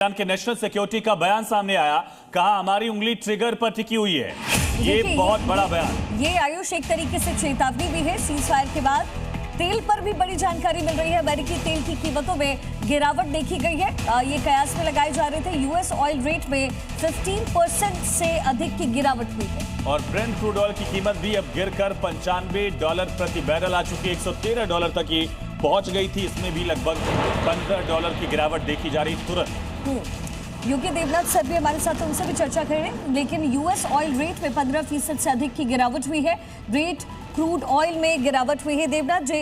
Iran के national security का बयान सामने आया, कहा हमारी उंगली ट्रिगर पर टिकी हुई है। ये बहुत बड़ा बयान। ये आयुष एक तरीके से चेतावनी भी है। सीजफायर के बाद तेल पर भी बड़ी जानकारी मिल रही है। अमेरिकी तेल की कीमतों में गिरावट देखी गई है। ये कयास में लगाए जा रहे थे। यूएस ऑयल रेट में 15% से अधिक की गिरावट हुई है। और ब्रेंट क्रूड ऑयल की कीमत भी अब गिरकर $95 प्रति बैरल आ चुकी है। $113 तक ही पहुंच गई थी। इसमें भी लगभग $15 की गिरावट देखी जा रही तुरंत। यूके देवनाथ सर भी हमारे साथ, उनसे भी चर्चा करें। लेकिन यूएस ऑयल रेट में 15% से अधिक की गिरावट हुई है। रेट क्रूड ऑयल में गिरावट हुई है। देवनाथ जी,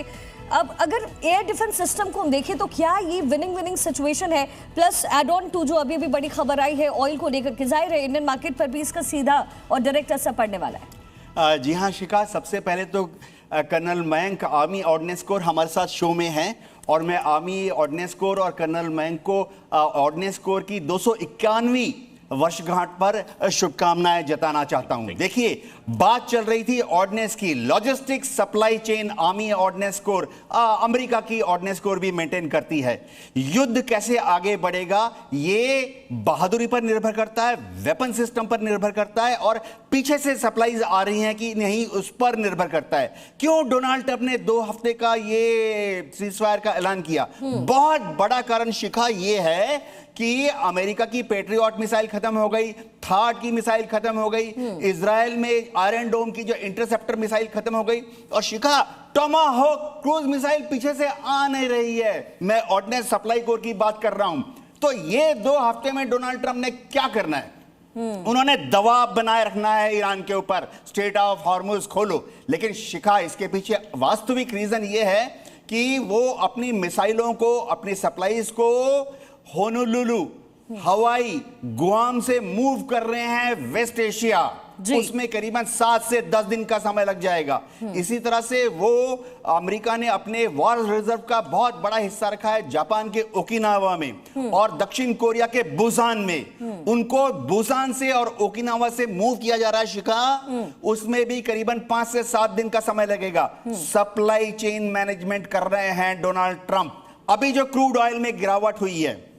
अब अगर एयर डिफेंस सिस्टम को हम देखें तो क्या ये विनिंग सिचुएशन है? प्लस एड ऑन टू जो अभी भी बड़ी खबर आई है ऑयल को लेकर, जाहिर है इंडियन मार्केट पर भी इसका सीधा और डायरेक्ट असर पड़ने वाला है। जी हाँ शिखा, सबसे पहले तो colonel Mayank army ordnance corps हमारे साथ शो में हैं और मैं आर्मी ऑर्डिनेंस कोर और कर्नल मयंक को ऑर्डिनेंस कोर की 291वीं वर्षगांठ पर शुभकामनाएं जताना चाहता हूं। देखिए, बात चल रही थी ऑर्डिनेंस की, logistics supply chain army ordnance core, America की ऑर्डिनेंस कोर भी मेंटेन करती है। युद्ध कैसे आगे बढ़ेगा ये बहादुरी पर निर्भर करता है, वेपन सिस्टम पर निर्भर करता है और पीछे से सप्लाईज आ रही हैं कि नहीं उस पर निर्भर करता है। क्यों डोनाल्ड ट्रंप ने 2 हफ्ते का ये सीजफायर का ऐलान किया? बहुत बड़ा कारण शिखा ये है कि अमेरिका की पेट्रियट मिसाइल खत्म हो गई, थार्ड की मिसाइल खत्म हो गई, इजराइल में आयरन डोम की जो इंटरसेप्टर मिसाइल खत्म हो गई और शिखा टोमाहोक क्रूज मिसाइल पीछे से आ नहीं रही है। मैं ऑर्डिनेंस सप्लाई कोर की बात कर रहा हूं। तो ये 2 हफ्ते में डोनाल्ड ट्रंप ने क्या करना है? उन्होंने दबाव बनाए रखना है ईरान के ऊपर, स्ट्रेट ऑफ हॉर्मुज खोलो। लेकिन शिखा, इसके पीछे वास्तविक रीजन ये है कि वो अपनी मिसाइलों को, अपनी सप्लाईज को होनोलुलु, हवाई, गुआम से मूव कर रहे हैं वेस्ट एशिया। उसमें करीबन 7 से 10 दिन का समय लग जाएगा। इसी तरह से वो अमेरिका ने अपने वॉर रिजर्व का बहुत बड़ा हिस्सा रखा है जापान के ओकिनावा में और दक्षिण कोरिया के बुसान में। उनको बुसान से और ओकिनावा से मूव किया जा रहा है शिखा। उसमें भी करीबन 5 से 7 दिन का समय लगेगा। सप्लाई चेन मैनेजमेंट कर रहे हैं डोनाल्ड ट्रंप। अभी जो क्रूड ऑयल में गिरावट हुई है